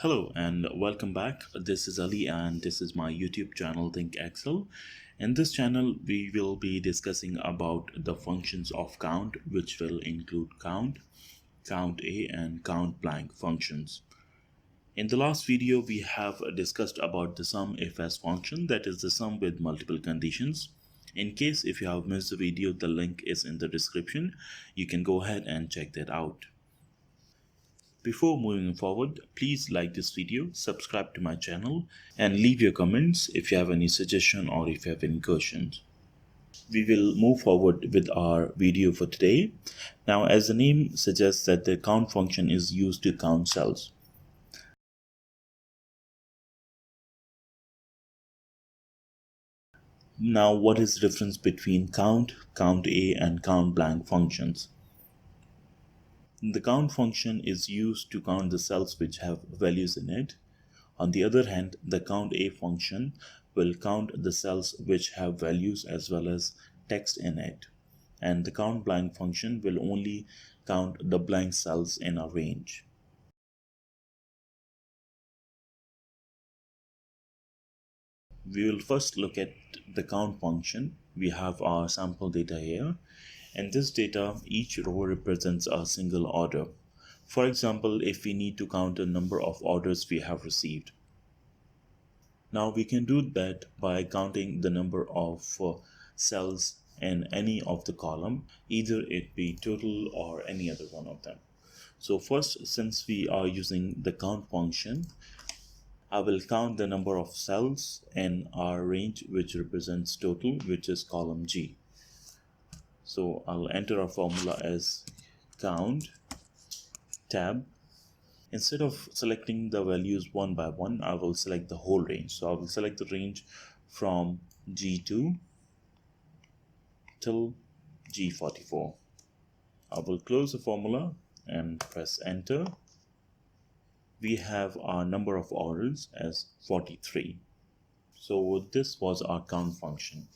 Hello and welcome back. This is Ali and this is my YouTube channel Think Excel. In this channel we will be discussing about the functions of count, which will include count, COUNTA and COUNTBLANK functions. In the last video we have discussed about the SUMIFS function, that is the sum with multiple conditions. In case if you have missed the video, the link is in the description. You can go ahead and check that out. Before moving forward, please like this video, subscribe to my channel, and leave your comments if you have any suggestion or if you have any questions. We will move forward with our video for today. Now, as the name suggests, that the count function is used to count cells. Now, what is the difference between count, COUNTA, and COUNTBLANK functions? The count function is used to count the cells which have values in it. On the other hand, the COUNTA function will count the cells which have values as well as text in it. And the COUNTBLANK function will only count the blank cells in a range. We will first look at the count function. We have our sample data here. In this data, each row represents a single order. For example, if we need to count the number of orders we have received. Now we can do that by counting the number of cells in any of the column, either it be total or any other one of them. So first, since we are using the count function, I will count the number of cells in our range which represents total, which is column G. So I'll enter our formula as count tab. Instead of selecting the values one by one, I will select the whole range. So I will select the range from G2 till G44. I will close the formula and press enter. We have our number of orders as 43. So this was our count function.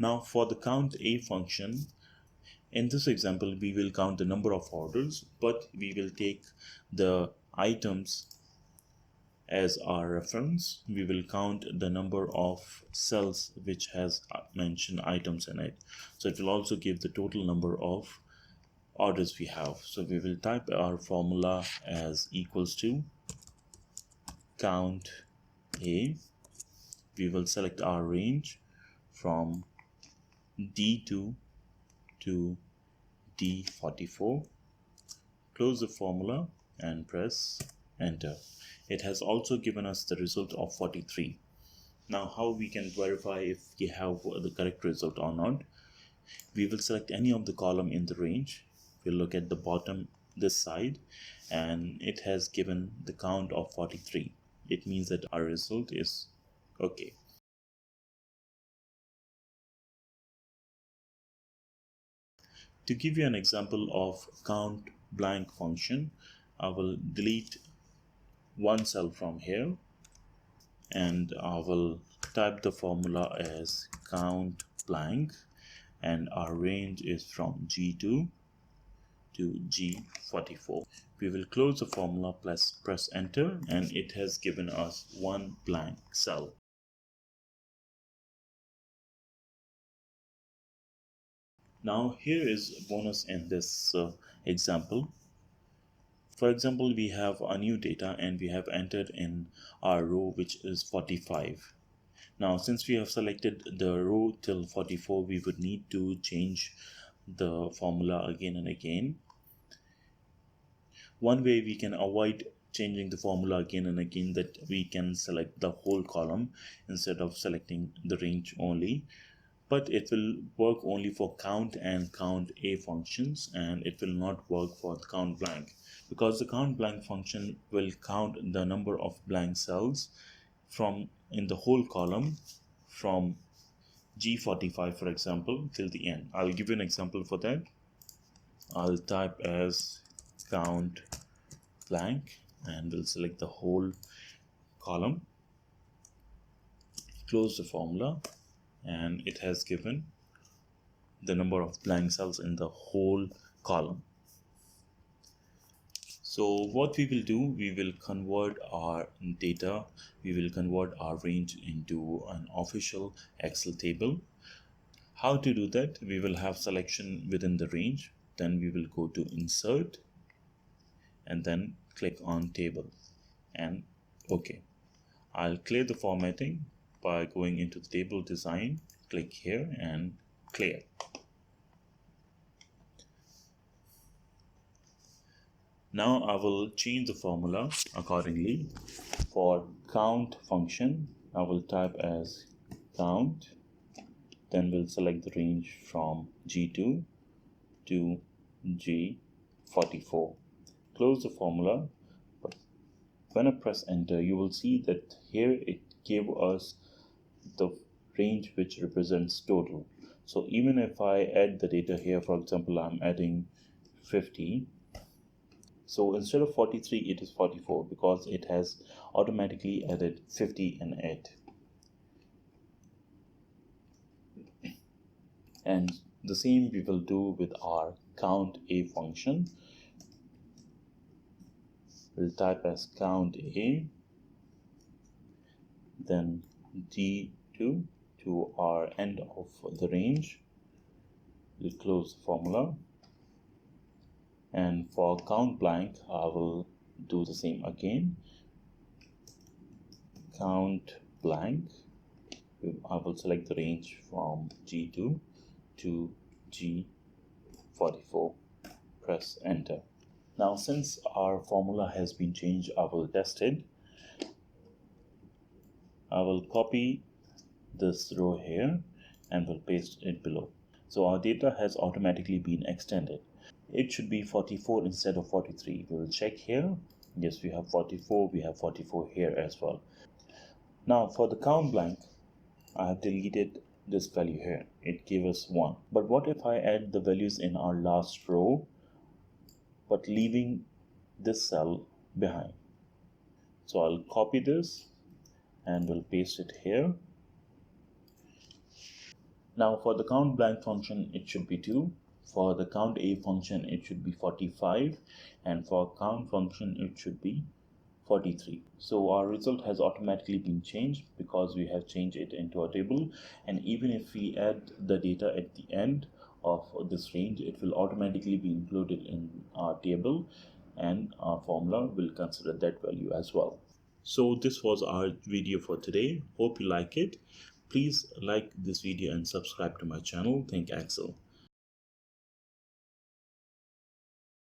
Now for the COUNTA function, in this example we will count the number of orders, but we will take the items as our reference. We will count the number of cells which has mentioned items in it. So it will also give the total number of orders we have. So we will type our formula as equals to COUNTA. We will select our range from D2 to D44, close the formula and press enter. It has also given us the result of 43. Now how we can verify if we have the correct result or not? We will select any of the column in the range. We'll look at the bottom this side, and it has given the count of 43. It means that our result is okay. To give you an example of COUNTBLANK function, I will delete one cell from here and I will type the formula as COUNTBLANK, and our range is from G2 to G44. We will close the formula, press enter, and it has given us one blank cell. Now here is a bonus in this example. For example, we have a new data and we have entered in our row which is 45. Now since we have selected the row till 44, we would need to change the formula again and again. One way we can avoid changing the formula again and again, that we can select the whole column instead of selecting the range only. But it will work only for count and COUNTA functions, and it will not work for the COUNTBLANK, because the COUNTBLANK function will count the number of blank cells from in the whole column from G45, for example, till the end. I'll give you an example for that. I'll type as COUNTBLANK and we'll select the whole column, close the formula, and it has given the number of blank cells in the whole column. So what we will do, we will convert our data, we will convert our range into an official Excel table. How to do that? We will have selection within the range, then we will go to insert and then click on table and OK. I'll clear the formatting by going into the table design, click here and clear. Now I will change the formula accordingly. For count function, I will type as count, then we'll select the range from G2 to G44. Close the formula. But when I press enter, you will see that here it gave us the range which represents total. So even if I add the data here, for example, I'm adding 50. So instead of 43, it is 44 because it has automatically added 50 and 8. And the same we will do with our COUNTA function. We'll type as COUNTA, then G2 to our end of the range. We'll close the formula. And for count blank, I will do the same again. Count blank. I will select the range from G2 to G44. Press enter. Now, since our formula has been changed, I will test it. I will copy this row here and will paste it below. So our data has automatically been extended. It should be 44 instead of 43. We will check here. Yes, we have 44. We have 44 here as well. Now for the count blank, I have deleted this value here. It gave us 1. But what if I add the values in our last row, but leaving this cell behind? So I'll copy this and we'll paste it here. Now for the count blank function, it should be 2. For the COUNTA function, it should be 45, and for count function, it should be 43. So our result has automatically been changed because we have changed it into a table. And even if we add the data at the end of this range, it will automatically be included in our table, and our formula will consider that value as well. So this was our video for today. Hope you like it. Please like this video and subscribe to my channel. Thank Axel.